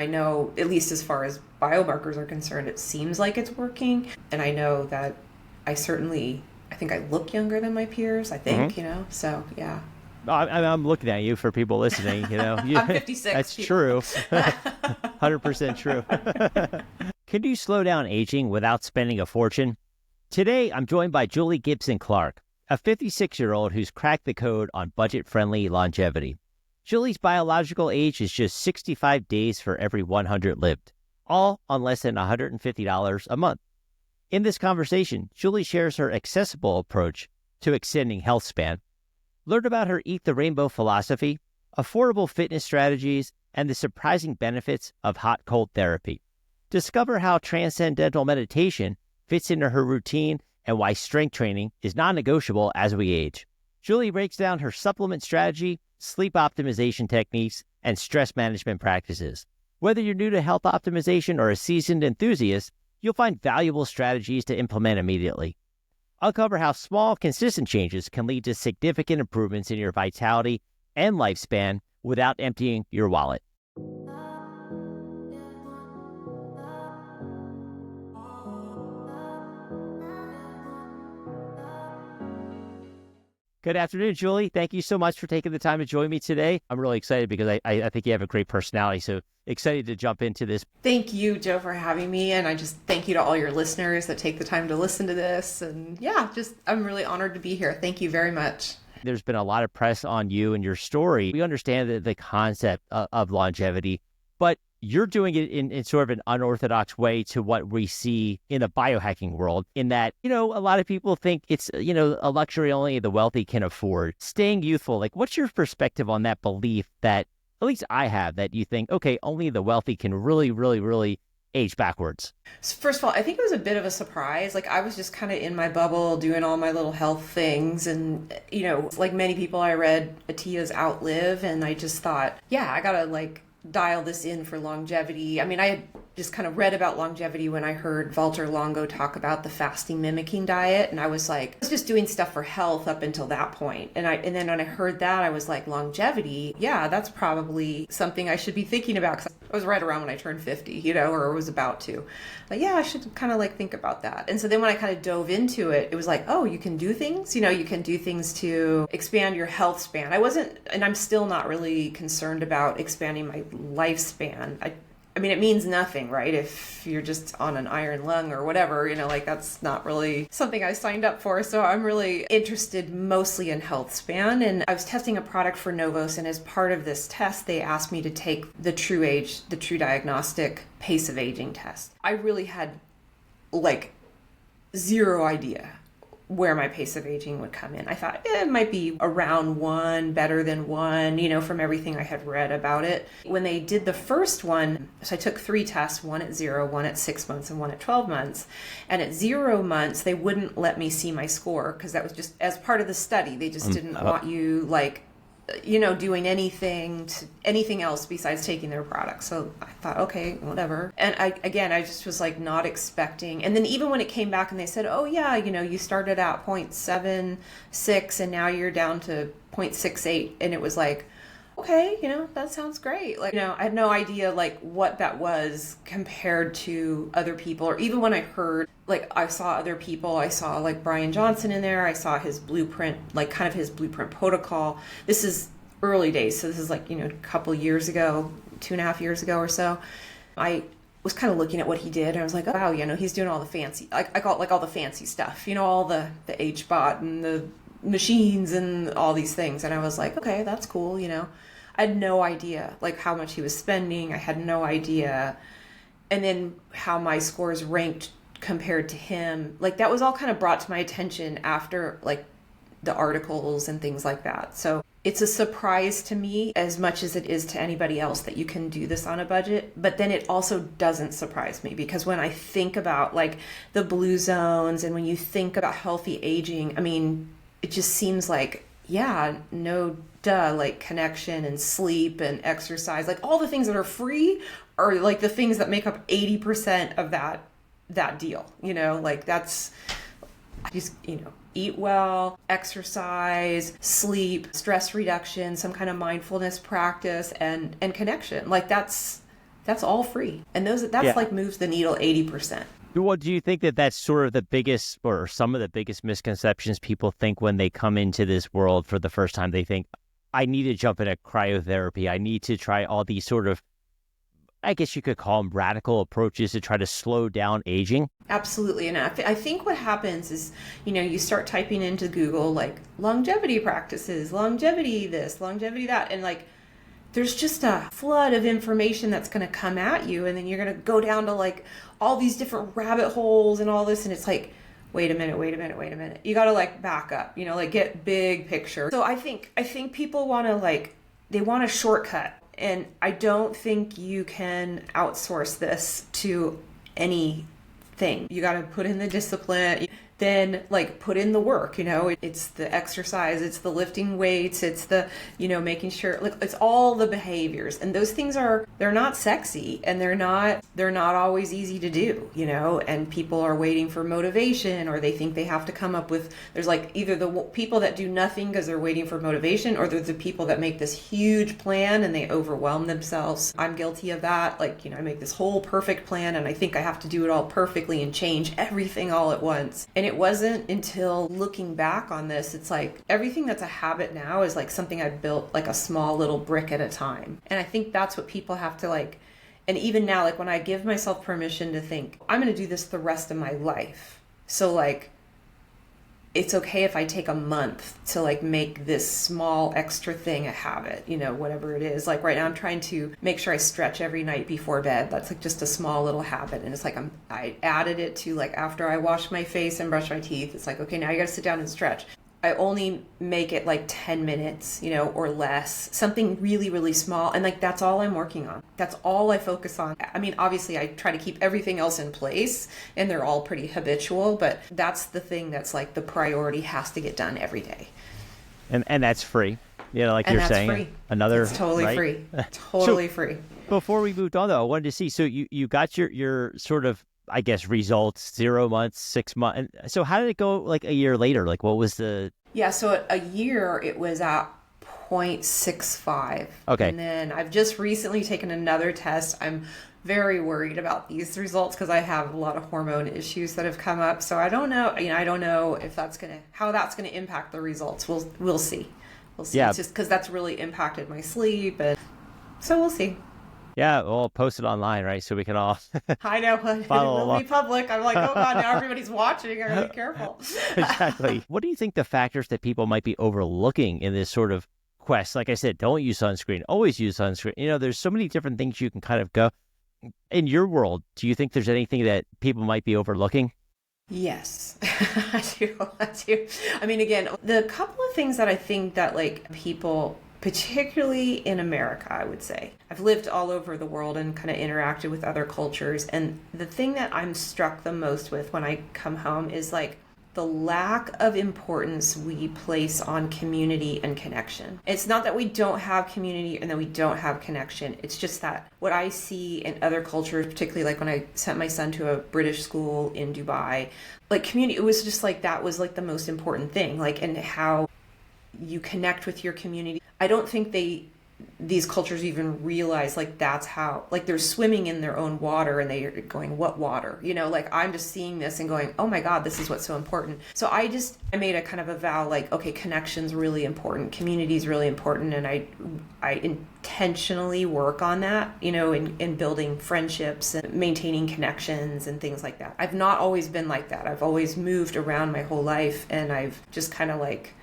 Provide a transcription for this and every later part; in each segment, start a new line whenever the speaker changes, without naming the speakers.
I know, at least as far as biomarkers are concerned, it seems like it's working. And I know that I think I look younger than my peers, I
Hmm.
think, so yeah.
I'm looking at you for people listening,
I'm 56
that's
people.
true. 100% true. Can you slow down aging without spending a fortune? Today, I'm joined by Julie Gibson Clark, a 56-year-old who's cracked the code on budget-friendly longevity. Julie's biological age is just 65 days for every 100 lived, all on less than $150 a month. In this conversation, Julie shares her accessible approach to extending health span. Learn about her Eat the Rainbow philosophy, affordable fitness strategies, and the surprising benefits of hot-cold therapy. Discover how transcendental meditation fits into her routine and why strength training is non-negotiable as we age. Julie breaks down her supplement strategy, sleep optimization techniques, and stress management practices. Whether you're new to health optimization or a seasoned enthusiast, you'll find valuable strategies to implement immediately. I'll cover how small, consistent changes can lead to significant improvements in your vitality and lifespan without emptying your wallet. Good afternoon, Julie. Thank you so much for taking the time to join me today. I'm really excited because I think you have a great personality, so excited to jump into this.
Thank you, Joe, for having me. And I just thank you to all your listeners that take the time to listen to this. And yeah, I'm really honored to be here. Thank you very much.
There's been a lot of press on you and your story. We understand the concept of longevity, but you're doing it in sort of an unorthodox way to what we see in the biohacking world, in that, a lot of people think it's, a luxury only the wealthy can afford. Staying youthful, like, what's your perspective on that belief that, at least I have, that you think, okay, only the wealthy can really, really, really age backwards?
First of all, I think it was a bit of a surprise. Like, I was just kind of in my bubble doing all my little health things. And, like many people, I read Atiya's Outlive, and I just thought, yeah, I gotta like dial this in for longevity. I mean, I had just kind of read about longevity when I heard Walter Longo talk about the fasting mimicking diet, and I was like, I was just doing stuff for health up until that point. And then when I heard that, I was like, longevity, yeah, that's probably something I should be thinking about, because I was right around when I turned 50, or was about to. Like, yeah, I should kind of like think about that. And so then when I kind of dove into it, it was like, oh, you can do things, you can do things to expand your health span. I wasn't, and I'm still not really concerned about expanding my lifespan. I mean, it means nothing, right? If you're just on an iron lung or whatever, like that's not really something I signed up for. So I'm really interested mostly in health span. And I was testing a product for Novos, and as part of this test, they asked me to take the True Diagnostic Pace of Aging test. I really had like zero idea where my pace of aging would come in. I thought it might be around 1, better than 1, from everything I had read about it. When they did the first one, so I took 3 tests, one at 0, one at 6 months, and one at 12 months. And at 0 months, they wouldn't let me see my score, because that was just as part of the study. They just didn't want you doing anything else besides taking their product. So I thought, okay, whatever. And I just was like not expecting. And then even when it came back and they said, oh yeah, you started at 0.76 and now you're down to 0.68. And it was like, okay, that sounds great. Like, I had no idea like what that was compared to other people. Or even when I heard, like, I saw other people, I saw like Brian Johnson in there. I saw his blueprint, like kind of his blueprint protocol. This is early days. So this is like, a couple years ago, 2.5 years ago or so. I was kind of looking at what he did, and I was like, oh, wow, he's doing all the fancy, like I call it like all the fancy stuff, all the HBOT and the machines and all these things. And I was like, okay, that's cool. I had no idea like how much he was spending. I had no idea. And then how my scores ranked compared to him. Like, that was all kind of brought to my attention after like the articles and things like that. So it's a surprise to me as much as it is to anybody else that you can do this on a budget. But then it also doesn't surprise me, because when I think about like the blue zones and when you think about healthy aging, I mean, it just seems like, yeah, no duh, like connection and sleep and exercise, like all the things that are free are like the things that make up 80% of that deal. Like that's just, eat well, exercise, sleep, stress reduction, some kind of mindfulness practice, and connection. Like that's That's all free. And that's
Yeah.
like moves the needle 80%.
Well, do you think that that's sort of the biggest or some of the biggest misconceptions people think when they come into this world for the first time? They think, I need to jump into cryotherapy. I need to try all these sort of, I guess you could call them radical approaches to try to slow down aging.
Absolutely. And I think what happens is, you start typing into Google like longevity practices, longevity this, longevity that, and like there's just a flood of information that's going to come at you, and then you're going to go down to like all these different rabbit holes and all this, and it's like, wait a minute. You got to like back up, like get big picture. So I think people want to they want a shortcut, and I don't think you can outsource this to anything. You got to put in the discipline, then like put in the work, it's the exercise, it's the lifting weights, it's the, making sure, like it's all the behaviors. And those things they're not sexy, and they're not always easy to do, and people are waiting for motivation, or they think they have to come up with, there's like either the people that do nothing because they're waiting for motivation, or there's the people that make this huge plan and they overwhelm themselves. I'm guilty of that. Like, I make this whole perfect plan and I think I have to do it all perfectly and change everything all at once. And it wasn't until looking back on this, it's like everything that's a habit now is like something I built like a small little brick at a time. And I think that's what people have to like, and even now, like when I give myself permission to think, I'm going to do this the rest of my life. So like, it's okay if I take a month to like make this small extra thing a habit, whatever it is. Like right now I'm trying to make sure I stretch every night before bed. That's like just a small little habit. And it's like I added it to like after I wash my face and brush my teeth. It's like, okay, now you got to sit down and stretch. I only make it like 10 minutes, or less, something really, really small. And like, that's all I'm working on. That's all I focus on. I mean, obviously I try to keep everything else in place and they're all pretty habitual, but that's the thing that's like the priority has to get done every day.
And that's free. Like and you're saying,
free.
Another,
it's totally
right?
free. Totally free.
Before we moved on though, I wanted to see, so you got your sort of, I guess, results, 0 months, 6 months. So how did it go like a year later? Like what was the...
Yeah, so at a year it was at 0.65.
Okay.
And then I've just recently taken another test. I'm very worried about these results because I have a lot of hormone issues that have come up. So I don't know, I don't know if how that's going to impact the results. We'll see. We'll see.
Yeah.
It's just because that's really impacted my sleep, and so we'll see.
Yeah, we'll post it online, right? So we can all
I know, but it will be public. I'm like, oh God, now everybody's watching. I gotta be careful.
Exactly. What do you think the factors that people might be overlooking in this sort of quest? Like I said, don't use sunscreen. Always use sunscreen. There's so many different things you can kind of go. In your world, do you think there's anything that people might be overlooking?
Yes, I do. I mean, again, the couple of things that I think that like people, particularly in America, I would say. I've lived all over the world and kind of interacted with other cultures. And the thing that I'm struck the most with when I come home is like the lack of importance we place on community and connection. It's not that we don't have community and that we don't have connection. It's just that what I see in other cultures, particularly like when I sent my son to a British school in Dubai, like community, it was just like that was like the most important thing, like, and how you connect with your community. I don't think these cultures even realize like that's how, like they're swimming in their own water and they're going, what water? Like I'm just seeing this and going, oh my God, this is what's so important. So I made a kind of a vow, like, okay, connection's really important, community's really important. And I intentionally work on that, in building friendships and maintaining connections and things like that. I've not always been like that. I've always moved around my whole life, and I've just kind of like,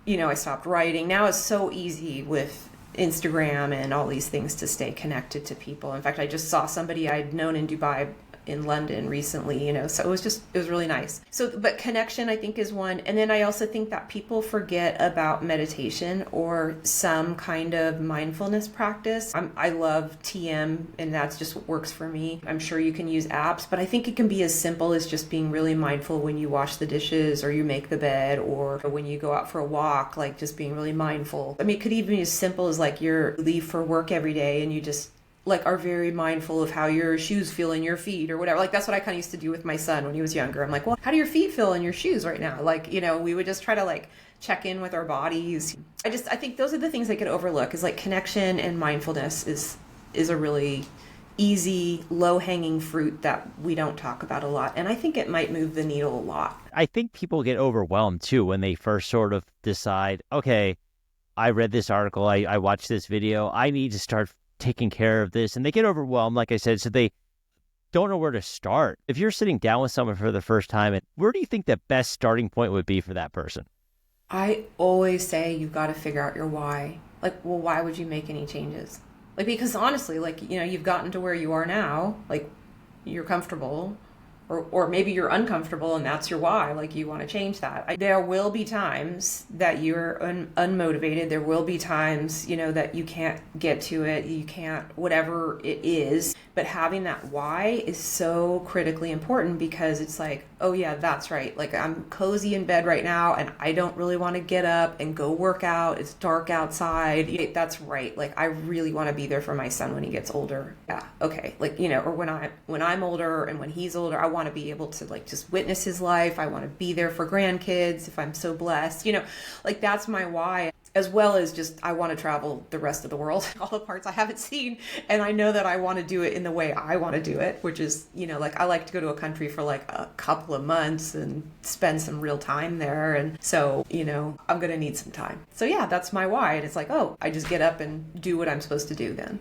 I stopped writing. Now it's so easy with Instagram and all these things to stay connected to people. In fact, I just saw somebody I'd known in Dubai in London recently, so it was really nice. So, but connection I think is one. And then I also think that people forget about meditation or some kind of mindfulness practice. I love TM, and that just works for me. I'm sure you can use apps, but I think it can be as simple as just being really mindful when you wash the dishes or you make the bed, or when you go out for a walk, like just being really mindful. I mean, it could even be as simple as like you leave for work every day and you just like are very mindful of how your shoes feel in your feet or whatever. Like that's what I kind of used to do with my son when he was younger. I'm like, well, how do your feet feel in your shoes right now? Like, we would just try to like check in with our bodies. I think those are the things that get overlooked, is like connection and mindfulness is is a really easy, low-hanging fruit that we don't talk about a lot. And I think it might move the needle a lot.
I think people get overwhelmed too when they first sort of decide, okay, I read this article, I watched this video, I need to start taking care of this. And they get overwhelmed, like I said, so they don't know where to start. If you're sitting down with someone for the first time, where do you think the best starting point would be for that person?
I always say you've got to figure out your why. Like, well, why would you make any changes? Like, because honestly, like, you've gotten to where you are now, like, you're comfortable, or maybe you're uncomfortable and that's your why, like you want to change that. There will be times that you're unmotivated. There will be times, that you can't get to it, you can't, whatever it is. But having that why is so critically important, because it's like, oh yeah, that's right. Like, I'm cozy in bed right now and I don't really want to get up and go work out. It's dark outside. That's right. Like, I really want to be there for my son when he gets older. Yeah. Okay. Like, or when I'm older and when he's older, I want to be able to like just witness his life. I want to be there for grandkids if I'm so blessed, like that's my why, as well as just I want to travel the rest of the world, all the parts I haven't seen. And I know that I want to do it in the way I want to do it, which is, like I like to go to a country for like a couple of months and spend some real time there. And so, I'm going to need some time. So yeah, that's my why. And it's like, oh, I just get up and do what I'm supposed to do then.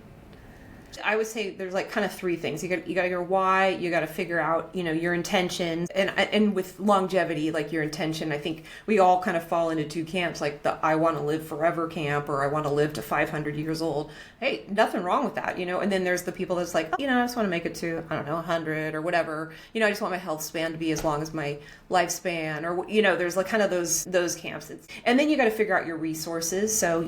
I would say there's like kind of three things. You got your why, you got to figure out, your intentions, and with longevity, like your intention, I think we all kind of fall into two camps, like the I want to live forever camp, or I want to live to 500 years old. Hey, nothing wrong with that, and then there's the people that's like, I just want to make it to, I don't know, 100 or whatever. I just want my health span to be as long as my lifespan, or, there's like kind of those camps. And then you got to figure out your resources. So,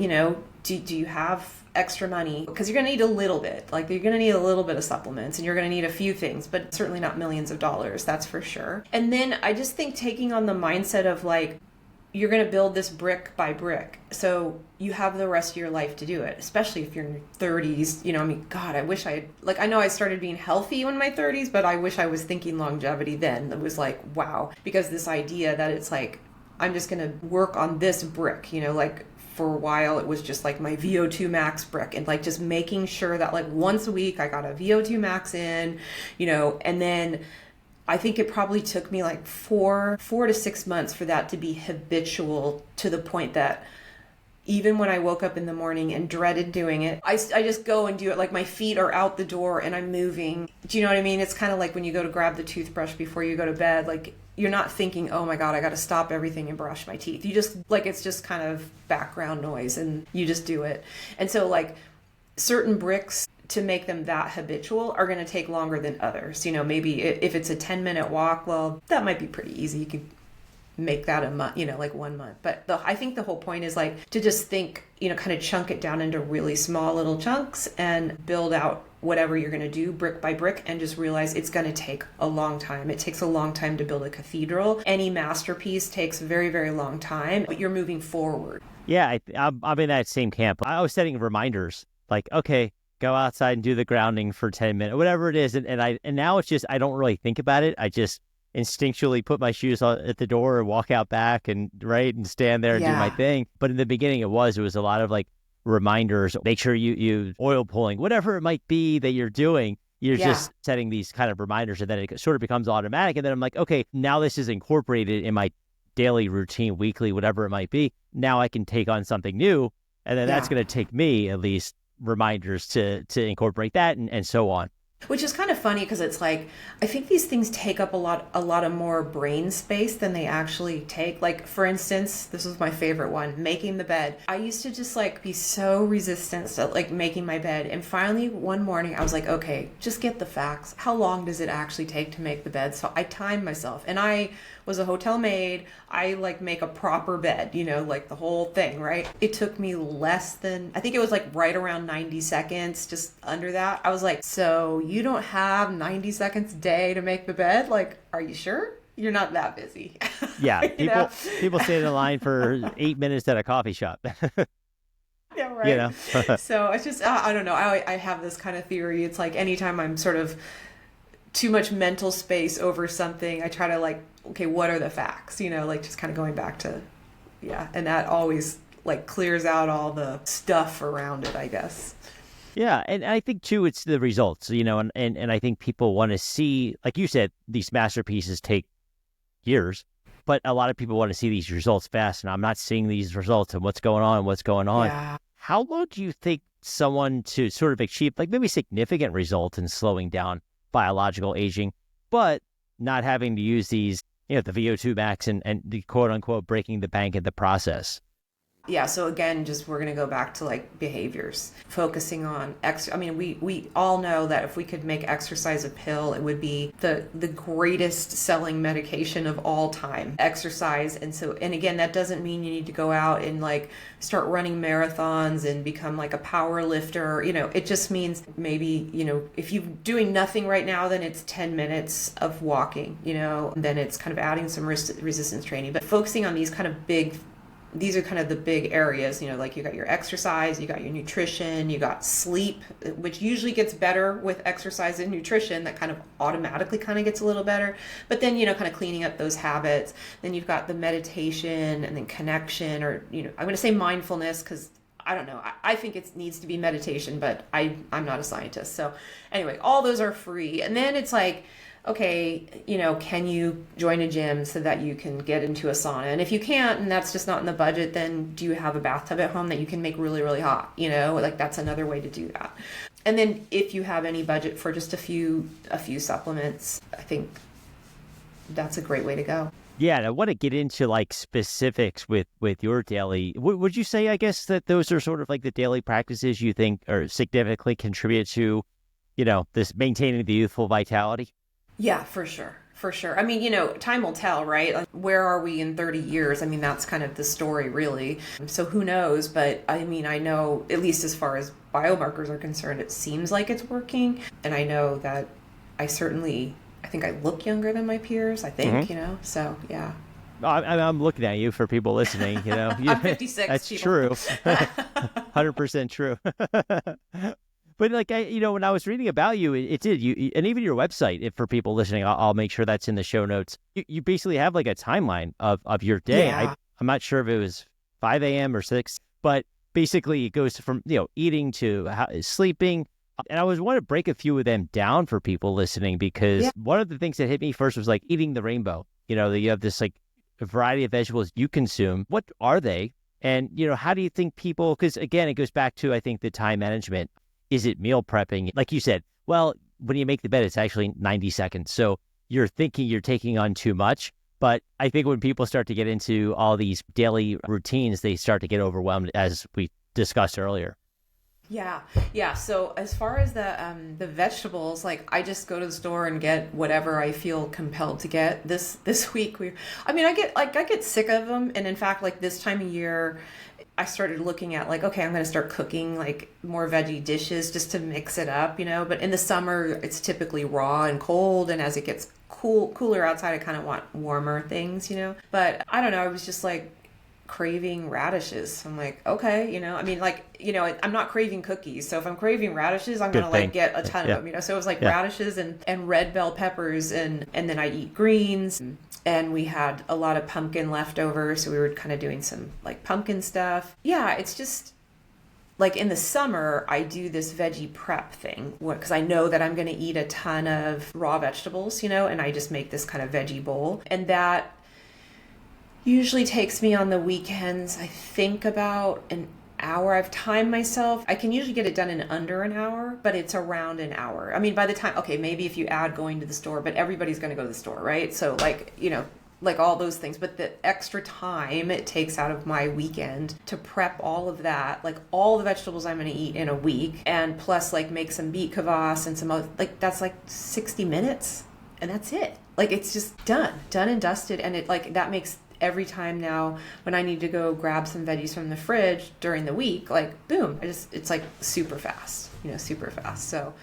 do you have extra money? Because you're going to need a little bit, like you're going to need a little bit of supplements, and you're going to need a few things, but certainly not millions of dollars, that's for sure. And then I just think taking on the mindset of like, you're going to build this brick by brick. So you have the rest of your life to do it, especially if you're in your 30s. God, I wish I know I started being healthy in my 30s, but I wish I was thinking longevity then. It was like, wow, because this idea that it's like, I'm just going to work on this brick, like for a while it was just like my VO2 max brick, and like just making sure that like once a week I got a VO2 max in, and then I think it probably took me like 4 to 6 months for that to be habitual, to the point that even when I woke up in the morning and dreaded doing it, I just go and do it. Like my feet are out the door and I'm moving. Do you know what I mean? It's kind of like when you go to grab the toothbrush before you go to bed, like you're not thinking, oh my God, I got to stop everything and brush my teeth. You just like, it's just kind of background noise and you just do it. And so like certain bricks, to make them that habitual, are going to take longer than others. Maybe if it's a 10-minute walk, well, that might be pretty easy. You can make that a month, like 1 month. But I think the whole point is like to just think, kind of chunk it down into really small little chunks and build out whatever you're going to do brick by brick, and just realize it's going to take a long time. It takes a long time to build a cathedral. Any masterpiece takes a very, very long time, but you're moving forward.
Yeah, I'm in that same camp. I was setting reminders like, okay, go outside and do the grounding for 10 minutes, whatever it is. And now it's just, I don't really think about it. I just instinctually put my shoes on at the door and walk out back and stand there and do my thing. But in the beginning it was a lot of like reminders, make sure you oil pulling, whatever it might be that you're doing. You're just setting these kind of reminders, and then it sort of becomes automatic. And then I'm like, okay, now this is incorporated in my daily routine, weekly, whatever it might be. Now I can take on something new. And then that's going to take me at least reminders to incorporate that, and so on.
Which is kind of funny, because it's like, I think these things take up a lot of more brain space than they actually take. Like, for instance, this was my favorite one, making the bed. I used to just like be so resistant to like making my bed. And finally one morning I was like, okay, just get the facts. How long does it actually take to make the bed? So I timed myself, and I was a hotel maid. I like make a proper bed, like the whole thing, right? It took me less than, I think it was like right around 90 seconds, just under that. I was like, so you don't have 90 seconds a day to make the bed? Like, are you sure? You're not that busy.
Yeah, people stand in line for 8 minutes at a coffee shop.
Yeah, right. So it's just, I don't know. I have this kind of theory. It's like anytime I'm sort of too much mental space over something, I try to like, okay, what are the facts? Like just kind of going back to, and that always like clears out all the stuff around it, I guess.
Yeah, and I think too, it's the results, and I think people want to see, like you said, these masterpieces take years, but a lot of people want to see these results fast, and I'm not seeing these results and what's going on, what's going on.
Yeah.
How long do you think someone to sort of achieve like maybe significant results in slowing down biological aging, but not having to use these, the VO2 max and the quote unquote breaking the bank in the process?
Yeah, so again, just we're going to go back to like behaviors, focusing on I mean, we all know that if we could make exercise a pill, it would be the greatest selling medication of all time, exercise. And again, that doesn't mean you need to go out and like start running marathons and become like a power lifter. It just means maybe, if you're doing nothing right now, then it's 10 minutes of walking, then it's kind of adding some resistance training, but focusing on these are kind of the big areas, like you got your exercise, you got your nutrition, you got sleep, which usually gets better with exercise and nutrition. That kind of automatically kind of gets a little better. But then, kind of cleaning up those habits. Then you've got the meditation and then connection, or, I'm going to say mindfulness because I don't know. I think it needs to be meditation, but I'm not a scientist. So anyway, all those are free. And then it's like, okay, can you join a gym so that you can get into a sauna? And if you can't, and that's just not in the budget, then do you have a bathtub at home that you can make really, really hot? Like that's another way to do that. And then if you have any budget for just a few supplements, I think that's a great way to go.
Yeah, and I want to get into like specifics with your daily. Would you say, I guess, that those are sort of like the daily practices you think are significantly contribute to, this maintaining the youthful vitality?
Yeah, for sure. For sure. I mean, time will tell, right? Like, where are we in 30 years? I mean, that's kind of the story, really. So who knows? But I mean, I know, at least as far as biomarkers are concerned, it seems like it's working. And I know that I think I look younger than my peers, I think, so yeah.
I'm looking at you for people listening,
I'm 56.
That's
people.
true. 100% true. But like, when I was reading about you, it did you, and even your website, if for people listening, I'll make sure that's in the show notes. You basically have like a timeline of your day.
Yeah.
I'm not sure if it was 5 a.m. or 6, but basically it goes from, eating to sleeping. And I want to break a few of them down for people listening, because one of the things that hit me first was like eating the rainbow. You have this like a variety of vegetables you consume. What are they? And, how do you think people, because again, it goes back to, I think, the time management. Is it meal prepping? Like you said, well, when you make the bed, it's actually 90 seconds. So you're thinking you're taking on too much. But I think when people start to get into all these daily routines, they start to get overwhelmed, as we discussed earlier.
Yeah. So as far as the vegetables, like I just go to the store and get whatever I feel compelled to get. This week I get sick of them, and in fact, like this time of year, I started looking at like, okay, I'm going to start cooking like more veggie dishes just to mix it up, but in the summer it's typically raw and cold, and as it gets cooler outside, I kind of want warmer things, but I don't know, I was just like craving radishes. I'm like, okay, I mean, like, I'm not craving cookies, so if I'm craving radishes, I'm gonna like get a ton of them, so it was like radishes and red bell peppers, and then I eat greens. And we had a lot of pumpkin left over, so we were kind of doing some like pumpkin stuff. Yeah, it's just like in the summer, I do this veggie prep thing because I know that I'm going to eat a ton of raw vegetables, and I just make this kind of veggie bowl. And that usually takes me on the weekends, I think, about an hour. I've timed myself. I can usually get it done in under an hour, but it's around an hour. I mean, by the time, okay, maybe if you add going to the store, but everybody's going to go to the store, right? So like, like all those things, but the extra time it takes out of my weekend to prep all of that, like all the vegetables I'm going to eat in a week, and plus like make some beet kvass and some other, like that's like 60 minutes and that's it. Like it's just done and dusted. And it like, that makes every time now when I need to go grab some veggies from the fridge during the week, like boom, it's like super fast, super fast. So,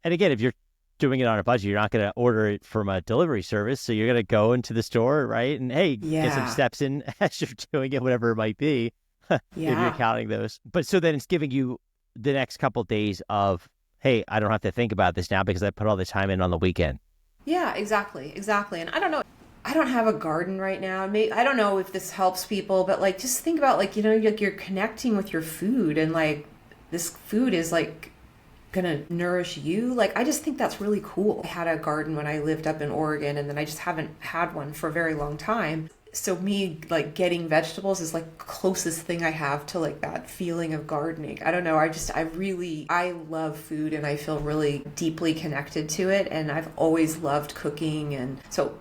and again, if you're doing it on a budget, you're not going to order it from a delivery service. So you're going to go into the store, right? And hey, get some steps in as you're doing it, whatever it might be. If you're counting those. But so then it's giving you the next couple of days of, hey, I don't have to think about this now because I put all the time in on the weekend.
Yeah, exactly. And I don't know, I don't have a garden right now. I don't know if this helps people, but like, just think about like, like you're connecting with your food, and like this food is like gonna nourish you. Like, I just think that's really cool. I had a garden when I lived up in Oregon, and then I just haven't had one for a very long time. So me like getting vegetables is like closest thing I have to like that feeling of gardening. I don't know. I love food, and I feel really deeply connected to it. And I've always loved cooking. And so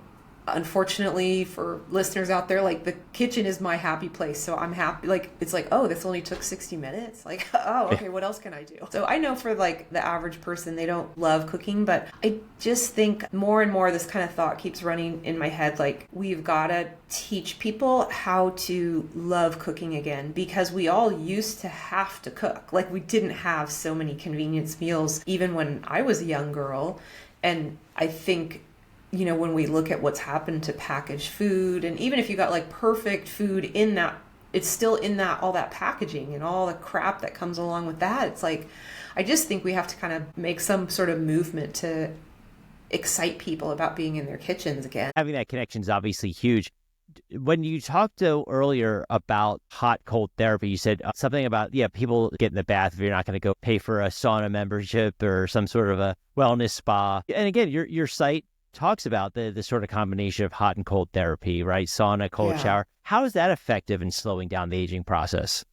unfortunately for listeners out there, like the kitchen is my happy place. So I'm happy. Like, it's like, oh, this only took 60 minutes. Like, oh, okay, what else can I do? So I know for like the average person, they don't love cooking, but I just think more and more this kind of thought keeps running in my head. Like, we've got to teach people how to love cooking again, because we all used to have to cook. Like, we didn't have so many convenience meals, even when I was a young girl. And I think, you know, when we look at what's happened to packaged food, and even if you got like perfect food in that, it's still in that, all that packaging and all the crap that comes along with that. It's like, I just think we have to kind of make some sort of movement to excite people about being in their kitchens again.
Having that connection is obviously huge. When you talked earlier about hot cold therapy, you said something about, people get in the bath if you're not going to go pay for a sauna membership or some sort of a wellness spa. And again, your site talks about the sort of combination of hot and cold therapy, right? Sauna, cold shower. How is that effective in slowing down the aging process?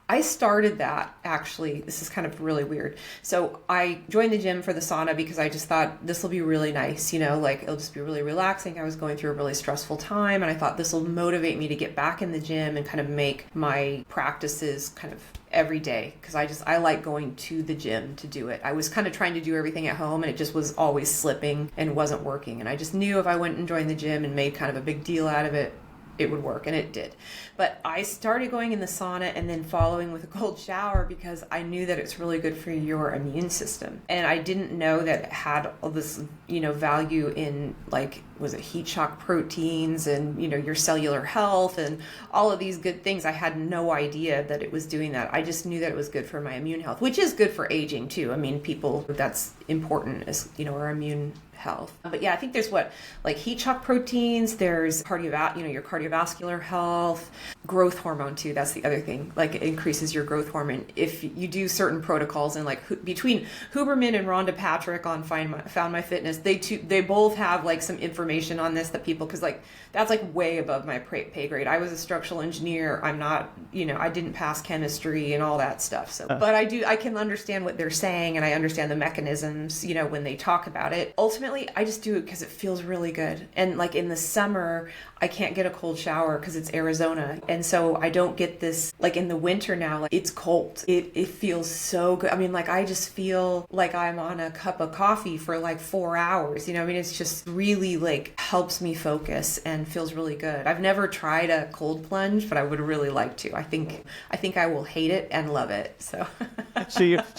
I started that, actually. This is kind of really weird. So I joined the gym for the sauna because I just thought this will be really nice, you know, like it'll just be really relaxing. I was going through a really stressful time, and I thought this will motivate me to get back in the gym and kind of make my practices kind of every day, because I like going to the gym to do it. I was kind of trying to do everything at home, and it just was always slipping and wasn't working. And I just knew if I went and joined the gym and made kind of a big deal out of it, it would work, and it did. But I started going in the sauna and then following with a cold shower because I knew that it's really good for your immune system. And I didn't know that it had all this, you know, value in, like, was it heat shock proteins and, you know, your cellular health and all of these good things. I had no idea that it was doing that. I just knew that it was good for my immune health, which is good for aging too. I mean, people, that's important, as, you know, our immune health. But yeah, I think there's like heat shock proteins, there's your cardiovascular health, growth hormone too. That's the other thing. Like, it increases your growth hormone if you do certain protocols. And like between Huberman and Rhonda Patrick on Found My Fitness, they both have like some information on this that people, because like that's like way above my pay grade. I was a structural engineer. I'm not, you know, I didn't pass chemistry and all that stuff. So, but I can understand what they're saying, and I understand the mechanisms, you know, when they talk about it. Ultimately, I just do it because it feels really good. And like in the summer, I can't get a cold shower because it's Arizona. And so I don't get this, like in the winter now, like it's cold. It feels so good. I mean, like I just feel like I'm on a cup of coffee for like 4 hours. You know, I mean, it's just really like helps me focus and feels really good. I've never tried a cold plunge, but I would really like to. I think I will hate it and love it. So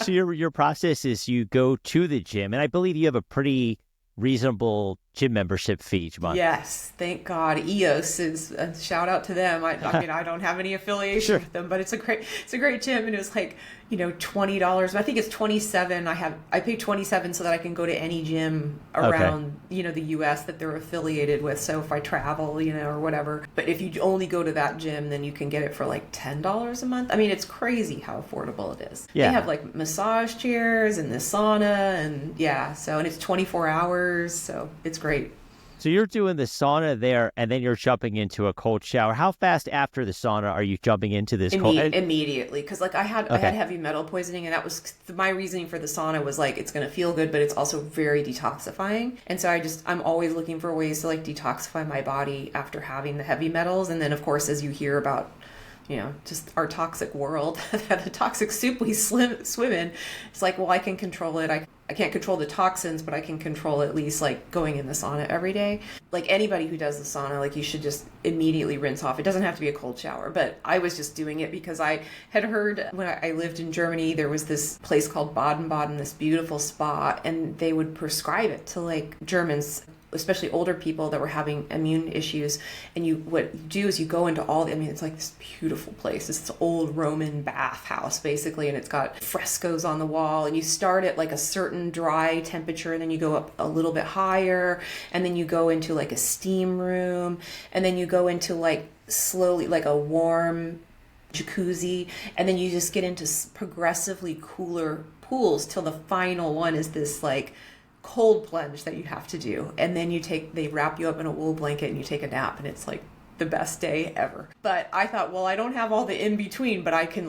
your process is you go to the gym, and I believe you have a pretty reasonable gym membership fee each month.
Yes, thank God. EOS is a shout out to them. I mean, I don't have any affiliation with them, but it's a great gym, and it was like, you know, $20. I think it's $27. I pay $27 so that I can go to any gym around, you know, the US that they're affiliated with. So if I travel, you know, or whatever. But if you only go to that gym, then you can get it for like $10 a month. I mean, it's crazy how affordable it is. Yeah. They have like massage chairs and the sauna, and and it's 24 hours. So it's great.
So you're doing the sauna there, and then you're jumping into a cold shower. How fast after the sauna are you jumping into this cold?
Immediately, because like I had heavy metal poisoning, and that was my reasoning for the sauna was like, it's going to feel good, but it's also very detoxifying. And so I'm always looking for ways to like detoxify my body after having the heavy metals. And then of course, as you hear about, you know, just our toxic world, the toxic soup we swim in, it's like, well, I can control it. I can't control the toxins, but I can control at least like going in the sauna every day. Like anybody who does the sauna, like you should just immediately rinse off. It doesn't have to be a cold shower, but I was just doing it because I had heard when I lived in Germany, there was this place called Baden-Baden, this beautiful spa, and they would prescribe it to like Germans, especially older people that were having immune issues. And what you do is you go into it's like this beautiful place. It's this old Roman bathhouse basically, and it's got frescoes on the wall, and you start at like a certain dry temperature, and then you go up a little bit higher, and then you go into like a steam room, and then you go into like slowly like a warm jacuzzi, and then you just get into progressively cooler pools till the final one is this like cold plunge that you have to do. And then they wrap you up in a wool blanket and you take a nap, and it's like the best day ever. But I thought, well, I don't have all the in between, but I can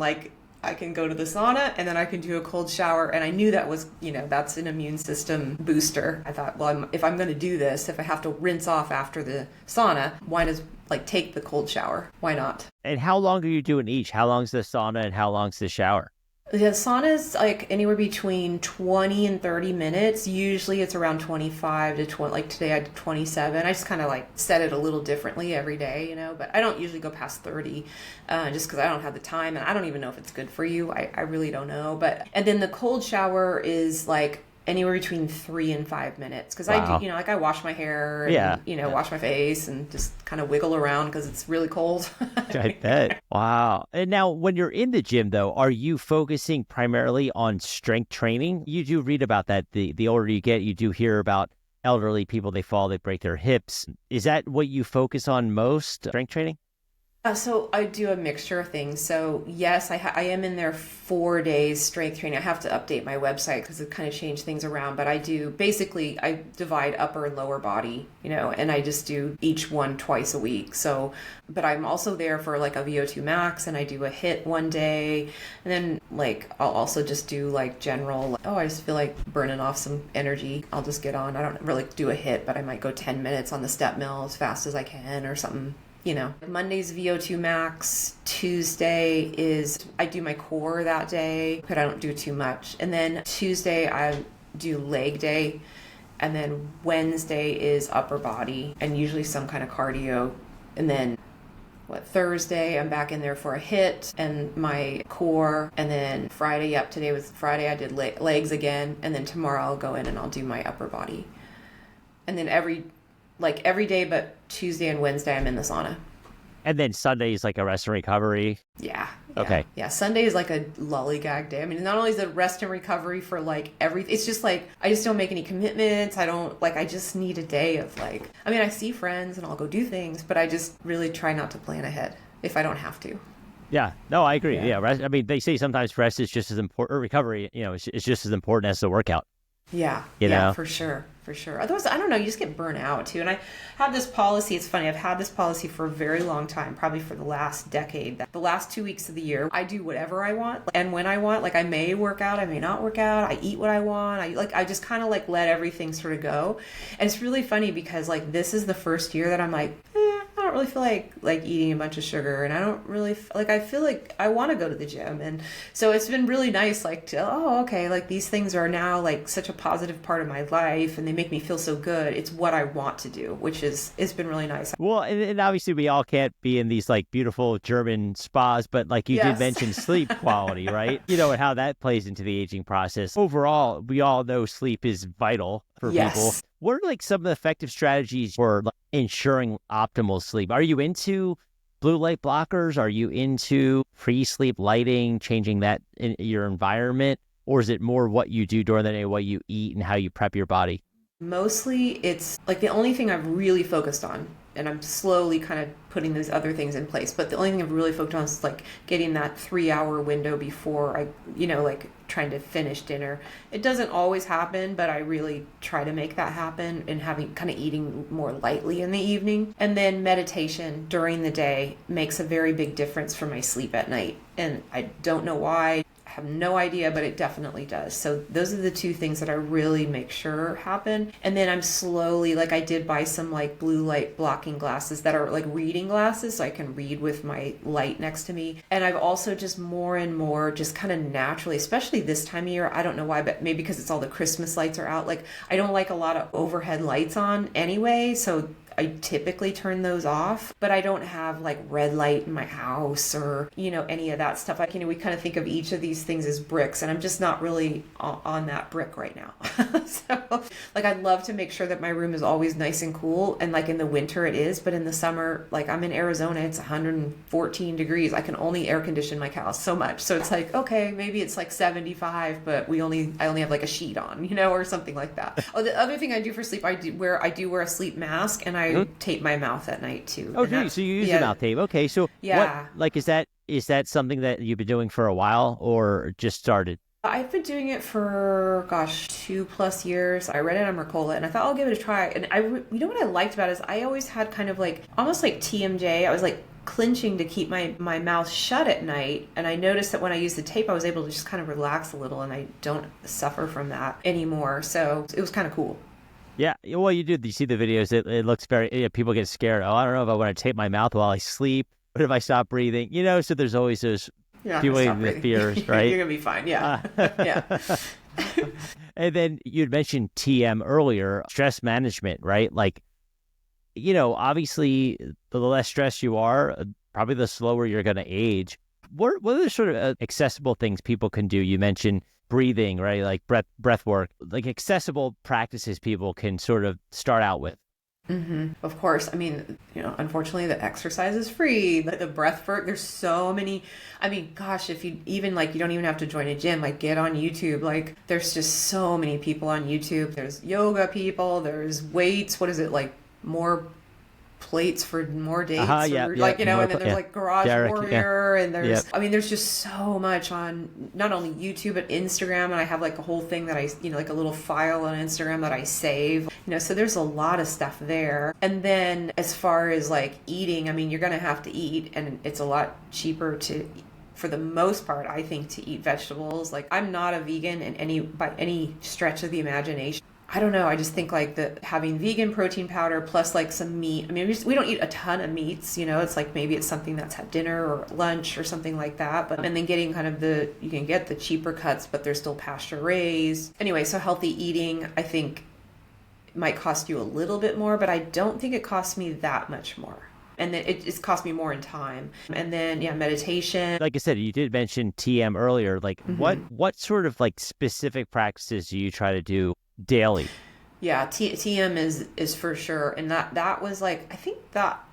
go to the sauna and then I can do a cold shower. And I knew that was, that's an immune system booster. I thought, well, if I'm going to do this, if I have to rinse off after the sauna, why not take the cold shower? Why not?
And how long are you doing each? How long's the sauna and how long's the shower?
The sauna is like anywhere between 20 and 30 minutes. Usually it's around 25 to 20. Like today I did 27. I just kind of set it a little differently every day, but I don't usually go past 30 just because I don't have the time, and I don't even know if it's good for you. I really don't know. And then the cold shower is like anywhere between 3 and 5 minutes, because I do, I wash my hair and, wash my face and just kind of wiggle around because it's really cold.
I bet. Wow. And now when you're in the gym though, are you focusing primarily on strength training? You do read about that. The older you get, you do hear about elderly people, they fall, they break their hips. Is that what you focus on most, strength training?
So I do a mixture of things. So yes, I am in there 4 days strength training. I have to update my website because it kind of changed things around. But I divide upper and lower body, and I just do each one twice a week. So, but I'm also there for like a VO2 max, and I do a HIIT one day. And then I'll also just do general, I just feel like burning off some energy. I'll just get on. I don't really do a HIIT, but I might go 10 minutes on the step mill as fast as I can or something. Monday's VO2 max. Tuesday is I do my core that day, but I don't do too much. And then Tuesday I do leg day. And then Wednesday is upper body and usually some kind of cardio. And then Thursday I'm back in there for a HIIT and my core. And then Friday, today was Friday, I did legs again. And then tomorrow I'll go in and I'll do my upper body. And then every day but Tuesday and Wednesday I'm in the sauna.
And then Sunday is like a rest and recovery?
Yeah.
Okay.
Yeah, Sunday is like a lollygag day. I mean, not only is it rest and recovery for everything, it's just I just don't make any commitments. I don't, I just need a day of I see friends and I'll go do things, but I just really try not to plan ahead if I don't have to.
Yeah, no, I agree. Yeah, rest, they say sometimes rest is just as important, or recovery, it's just as important as the workout.
Yeah, for sure. Otherwise, I don't know, you just get burnt out too. And I have this policy, it's funny, I've had this policy for a very long time, probably for the last decade. That the last 2 weeks of the year, I do whatever I want and when I want. I may work out, I may not work out, I eat what I want. I just kind of let everything sort of go. And it's really funny because this is the first year that I'm I don't really feel like eating a bunch of sugar, and I don't really I feel like I want to go to the gym. And so it's been really nice these things are now such a positive part of my life, and they make me feel so good. It's what I want to do, which it's been really nice.
Well, and obviously we all can't be in these beautiful German spas, but you did mention sleep quality, right? And how that plays into the aging process. Overall, we all know sleep is vital for people. What are some of the effective strategies for ensuring optimal sleep? Are you into blue light blockers? Are you into pre-sleep lighting, changing that in your environment? Or is it more what you do during the day, what you eat, and how you prep your body?
Mostly it's the only thing I've really focused on, and I'm slowly kind of putting those other things in place, but the only thing I've really focused on is getting that 3-hour window before I, trying to finish dinner. It doesn't always happen, but I really try to make that happen, and having kind of eating more lightly in the evening. And then meditation during the day makes a very big difference for my sleep at night. And I don't know why. I have no idea, but it definitely does. So those are the two things that I really make sure happen. And then I'm slowly, I did buy some blue light blocking glasses that are reading glasses, so I can read with my light next to me. And I've also just more and more just kind of naturally, especially this time of year, I don't know why, but maybe because it's all the Christmas lights are out. I don't like a lot of overhead lights on anyway, so I typically turn those off, but I don't have red light in my house or, any of that stuff. We kind of think of each of these things as bricks, and I'm just not really on that brick right now. So I'd love to make sure that my room is always nice and cool. And in the winter it is, but in the summer, I'm in Arizona, it's 114 degrees. I can only air condition my house so much. So it's okay, maybe it's 75, but I only have a sheet on, or something like that. Oh, the other thing I do for sleep, I do wear a sleep mask, and I tape my mouth at night too.
Oh, geez, so you use the mouth tape. Okay, so what, is that something that you've been doing for a while or just started?
I've been doing it for, gosh, 2+ years. I read it on Mercola and I thought I'll give it a try. And you know what I liked about it is I always had kind of like, almost like TMJ. I was like clenching to keep my mouth shut at night. And I noticed that when I used the tape, I was able to just kind of relax a little, and I don't suffer from that anymore. So it was kind of cool.
Yeah, well, you do. You see the videos. It looks very. People get scared. Oh, I don't know if I want to tape my mouth while I sleep. What if I stop breathing? So there's always those people in the fears, right?
You're gonna be fine. Yeah, yeah.
And then you'd mentioned TM earlier, stress management, right? Like, obviously, the less stressed you are, probably the slower you're going to age. What are the sort of accessible things people can do? You mentioned breathing, right? Like breath work, like accessible practices people can sort of start out with.
Mm-hmm. Of course. I mean, unfortunately the exercise is free. The breath work, there's so many. I mean, gosh, if you even you don't even have to join a gym, get on YouTube. There's just so many people on YouTube. There's yoga people, there's weights. What is it? More plates for more dates, and then there's Garage
Derek,
Warrior, and there's there's just so much on not only YouTube but Instagram, and I have a whole thing that I a little file on Instagram that I save, so there's a lot of stuff there. And then as far as eating, I mean, you're gonna have to eat, and it's a lot cheaper to, for the most part, I think, to eat vegetables. I'm not a vegan by any stretch of the imagination. I don't know. I just think having vegan protein powder plus some meat. I mean, we don't eat a ton of meats, it's maybe it's something that's at dinner or lunch or something like that. And then getting kind of you can get the cheaper cuts, but they're still pasture raised. Anyway, so healthy eating, I think, might cost you a little bit more, but I don't think it costs me that much more. And then it's cost me more in time. And then, meditation.
Like I said, you did mention TM earlier. What sort of specific practices do you try to do daily?
Yeah, TM is for sure. And that was I think that,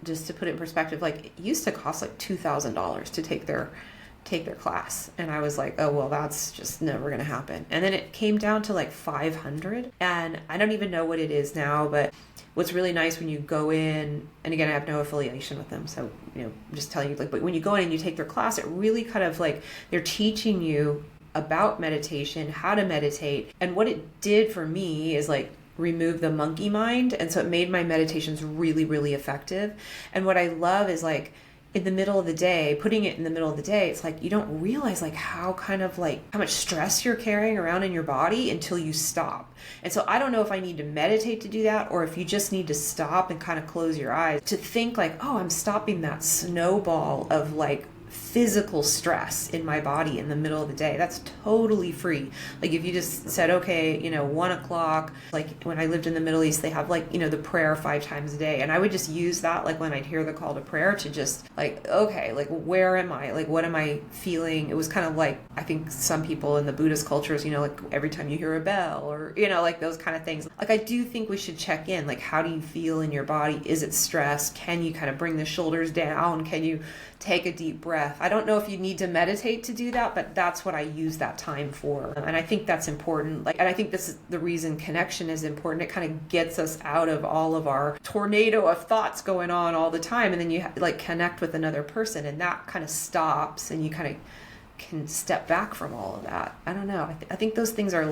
just to put it in perspective, it used to cost $2,000 to take their class. And I was like, oh, well, that's just never going to happen. And then it came down to $500. And I don't even know what it is now, but what's really nice when you go in, and again, I have no affiliation with them, so, I'm just telling you, but when you go in and you take their class, it really kind of they're teaching you about meditation, how to meditate. And what it did for me is remove the monkey mind. And so it made my meditations really, really effective. And what I love is in the middle of the day, putting it in the middle of the day, it's you don't realize how kind of how much stress you're carrying around in your body until you stop. And so I don't know if I need to meditate to do that, or if you just need to stop and kind of close your eyes to think oh, I'm stopping that snowball of physical stress in my body in the middle of the day. That's totally free. If you just said, okay, 1:00, when I lived in the Middle East, they have the prayer 5 times a day. And I would just use that when I'd hear the call to prayer to just okay, where am I? What am I feeling? It was kind of I think some people in the Buddhist cultures, every time you hear a bell or, those kind of things. I do think we should check in, how do you feel in your body? Is it stress? Can you kind of bring the shoulders down? Can you take a deep breath? I don't know if you need to meditate to do that, but that's what I use that time for. And I think that's important. And I think this is the reason connection is important. It kind of gets us out of all of our tornado of thoughts going on all the time. And then you connect with another person, and that kind of stops, and you kind of can step back from all of that. I don't know. I think those things are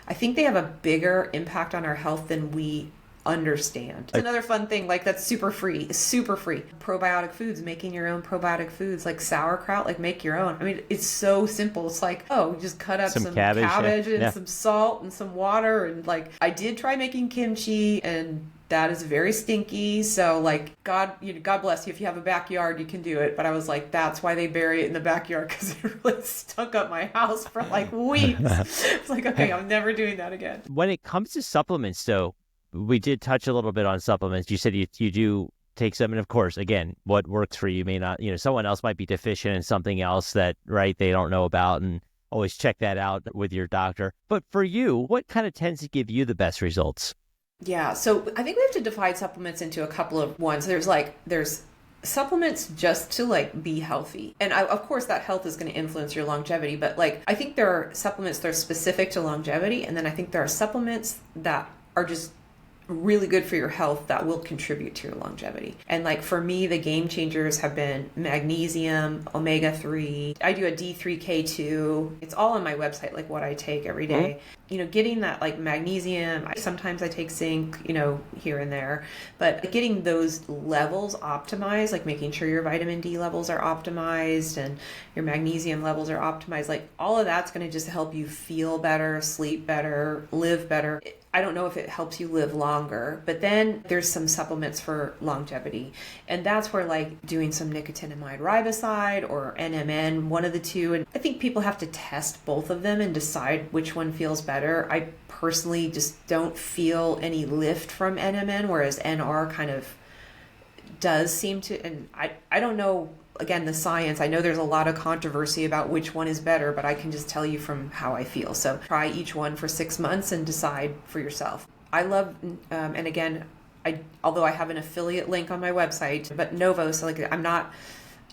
I think they have a bigger impact on our health than we understand. It's another fun thing that's super free. Probiotic foods, making your own probiotic foods, sauerkraut, make your own. I mean, it's so simple. It's you just cut up some cabbage and some salt and some water, and I did try making kimchi, and that is very stinky. So God bless you. If you have a backyard, you can do it. But I was that's why they bury it in the backyard, because it really stunk up my house for weeks. It's okay, I'm never doing that again.
When it comes to supplements, though, we did touch a little bit on supplements. You said you do take some, and of course, again, what works for you may not, someone else might be deficient in something else that, right, they don't know about, and always check that out with your doctor. But for you, what kind of tends to give you the best results?
Yeah, so I think we have to divide supplements into a couple of ones. There's supplements just to be healthy. And of course that health is going to influence your longevity, but I think there are supplements that are specific to longevity. And then I think there are supplements that are just really good for your health that will contribute to your longevity. And like for me, the game changers have been magnesium, omega-3. I do a D3K2. It's all on my website, like what I take every day. Getting that like magnesium, sometimes I take zinc, here and there, but getting those levels optimized, like making sure your vitamin D levels are optimized and your magnesium levels are optimized, like all of that's going to just help you feel better, sleep better, live better. I don't know if it helps you live longer, but then there's some supplements for longevity. And that's where like doing some nicotinamide riboside or NMN, one of the two. And I think people have to test both of them and decide which one feels better. I personally just don't feel any lift from NMN, whereas NR kind of does seem to. And I don't know, again, the science. I know there's a lot of controversy about which one is better, but I can just tell you from how I feel. So try each one for 6 months and decide for yourself. I love, and again, although I have an affiliate link on my website, but Novo, so like I'm not,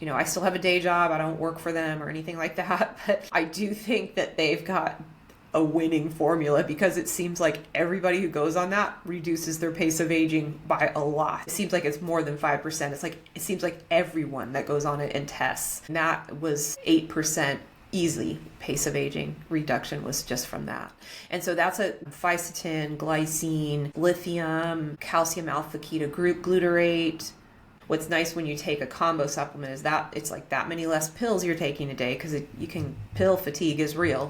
I still have a day job. I don't work for them or anything like that, but I do think that they've got a winning formula because it seems like everybody who goes on that reduces their pace of aging by a lot. It seems like it's more than 5%. It seems like everyone that goes on it and tests, and that was 8% easily pace of aging reduction was just from that. And so that's a fisetin, glycine, lithium, calcium alpha ketoglutarate. What's nice when you take a combo supplement is that it's like that many less pills you're taking a day because pill fatigue is real,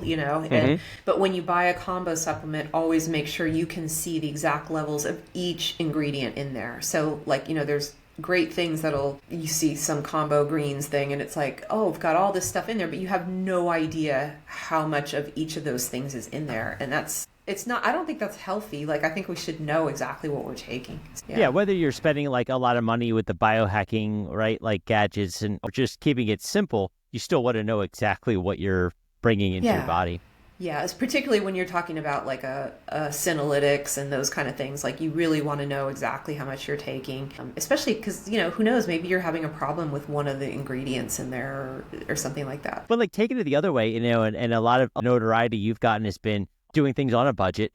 but when you buy a combo supplement, always make sure you can see the exact levels of each ingredient in there. So like, there's great things you see some combo greens thing and it's like, oh, I've got all this stuff in there, but you have no idea how much of each of those things is in there. And I don't think that's healthy. Like, I think we should know exactly what we're taking.
Yeah, whether you're spending like a lot of money with the biohacking, right, like gadgets and or just keeping it simple, you still want to know exactly what you're bringing into your body.
Yeah, it's particularly when you're talking about like a senolytics and those kind of things, like you really want to know exactly how much you're taking, especially because, who knows, maybe you're having a problem with one of the ingredients in there or something like that.
But like taking it the other way, and a lot of notoriety you've gotten has been doing things on a budget,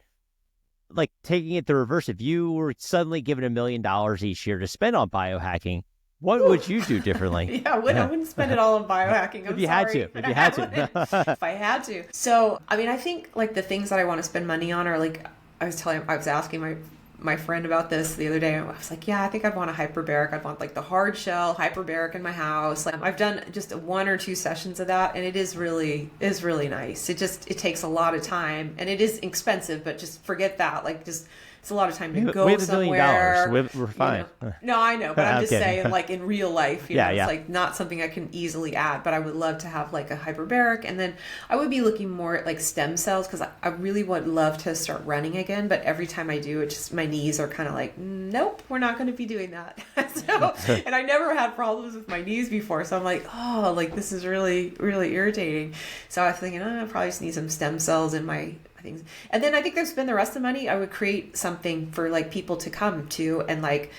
like taking it the reverse. If you were suddenly given $1 million each year to spend on biohacking, what would you do differently?
I wouldn't spend it all on biohacking.
If you had to.
If I had to. So, I think like the things that I want to spend money on are like, I was asking my friend about this the other day. I was like, yeah, I think I'd want a hyperbaric. I'd want like the hard shell hyperbaric in my house. Like I've done just 1 or 2 sessions of that, and it is really nice. It takes a lot of time, and it is expensive, but just forget that. Like it's a lot of time to go somewhere.
$1 million. We're fine.
No, I know, but I'm just saying, like in real life, it's
yeah.
like not something I can easily add. But I would love to have like a hyperbaric, and then I would be looking more at like stem cells because I really would love to start running again. But every time I do, it just my knees are kind of like, nope, we're not going to be doing that. And I never had problems with my knees before, so I'm like, oh, like this is really, really irritating. So I was thinking, I probably just need some stem cells in my things. And then I think to spend the rest of the money, I would create something for like people to come to, and like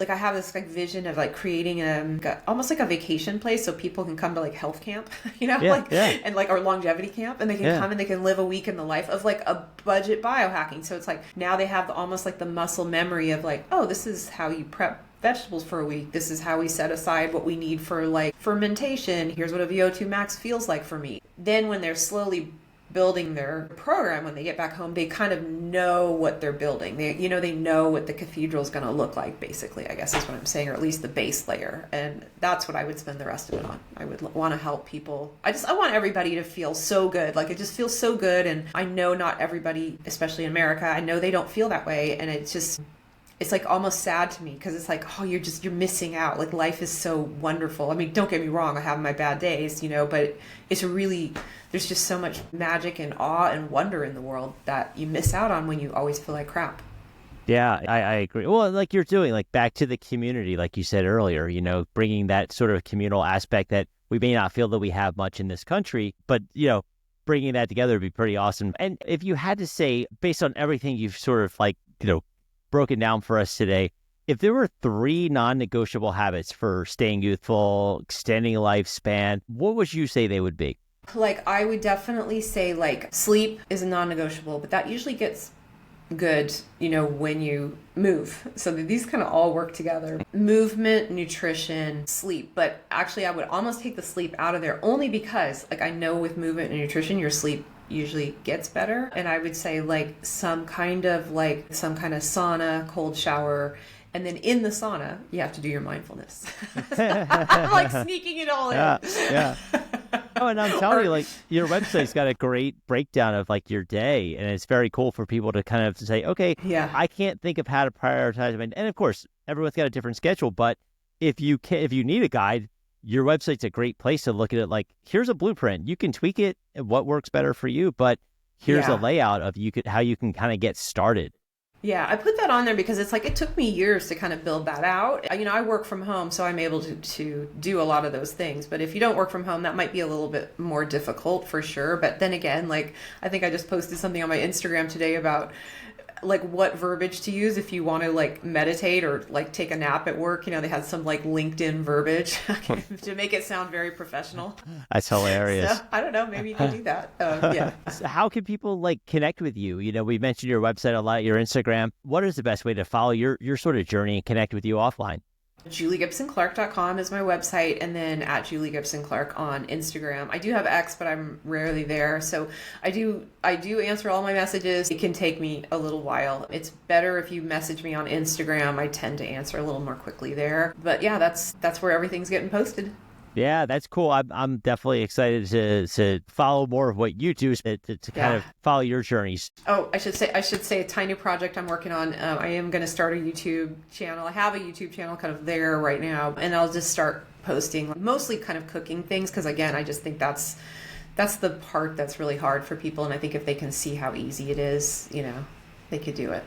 I have this like vision of like creating almost like a vacation place so people can come to like health camp, and like our longevity camp, and they can come and they can live a week in the life of like a budget biohacking. So it's like now they have almost like the muscle memory of like, oh, this is how you prep vegetables for a week. This is how we set aside what we need for like fermentation. Here's what a VO2 max feels like for me. Then when they're slowly building their program, when they get back home, they kind of know what they're building. They know what the cathedral is going to look like, basically, I guess is what I'm saying, or at least the base layer. And that's what I would spend the rest of it on. I would want to help people. I want everybody to feel so good. Like it just feels so good. And I know not everybody, especially in America, I know they don't feel that way. And it's like almost sad to me because it's like, oh, you're missing out. Like life is so wonderful. I mean, don't get me wrong, I have my bad days, but it's really, there's just so much magic and awe and wonder in the world that you miss out on when you always feel like crap.
Yeah, I agree. Well, like you're doing, like back to the community, like you said earlier, bringing that sort of communal aspect that we may not feel that we have much in this country, but, bringing that together would be pretty awesome. And if you had to say, based on everything you've sort of like, broken down for us today, if there were 3 non-negotiable habits for staying youthful, extending a lifespan, what would you say they would be?
Like I would definitely say like sleep is a non-negotiable, but that usually gets good, when you move. So these kind of all work together. Movement, nutrition, sleep. But actually I would almost take the sleep out of there only because like I know with movement and nutrition, your sleep usually gets better. And I would say like some kind of sauna, cold shower. And then in the sauna, you have to do your mindfulness. I'm like sneaking it all in.
Yeah. Oh, and I'm telling you, like your website's got a great breakdown of like your day, and it's very cool for people to kind of say, okay,
Yeah.
I can't think of how to prioritize. And of course, everyone's got a different schedule, but if you need a guide, your website's a great place to look at it. Like, here's a blueprint. You can tweak it, what works better for you, but here's a layout of how you can kind of get started.
Yeah, I put that on there because it's like it took me years to kind of build that out. I work from home, so I'm able to do a lot of those things. But if you don't work from home, that might be a little bit more difficult for sure. But then again, like I think I just posted something on my Instagram today about like what verbiage to use if you want to like meditate or like take a nap at work. They had some like LinkedIn verbiage to make it sound very professional.
That's hilarious.
So, I don't know, maybe you can do that. Yeah.
So how can people like connect with you? We mentioned your website a lot, your Instagram. What is the best way to follow your sort of journey and connect with you offline?
JulieGibsonClark.com is my website, and then at Julie Gibson Clark on Instagram. I do have X, but I'm rarely there. So I do answer all my messages. It can take me a little while. It's better if you message me on Instagram. I tend to answer a little more quickly there. But yeah, that's where everything's getting posted.
Yeah, that's cool. I'm definitely excited to follow more of what you do to kind of follow your journeys.
Oh, I should say a tiny project I'm working on. I am going to start a YouTube channel. I have a YouTube channel kind of there right now, and I'll just start posting mostly kind of cooking things because again, I just think that's the part that's really hard for people, and I think if they can see how easy it is, they could do it.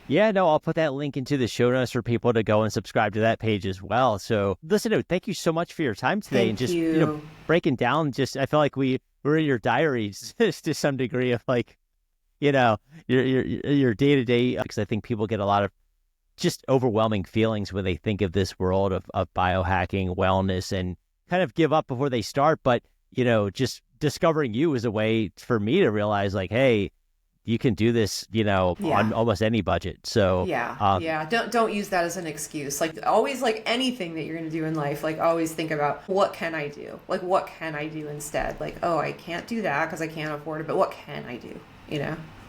Yeah, no, I'll put that link into the show notes for people to go and subscribe to that page as well. So listen, thank you so much for your time today.
Thank
and just
you.
Breaking down, I feel like we're in your diaries to some degree of like, your day-to-day, because I think people get a lot of just overwhelming feelings when they think of this world of biohacking, wellness, and kind of give up before they start. But, just discovering you is a way for me to realize like, hey, you can do this, on almost any budget. So
don't use that as an excuse. Like always, like anything that you're going to do in life, like always think about what can I do? Like what can I do instead? Like, oh, I can't do that because I can't afford it, but what can I do?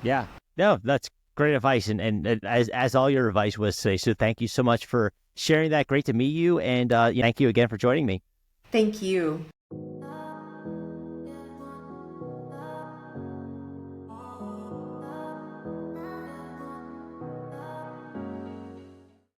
Yeah, no, that's great advice. And as all your advice was today. So thank you so much for sharing that. Great to meet you. And thank you again for joining me.
Thank you.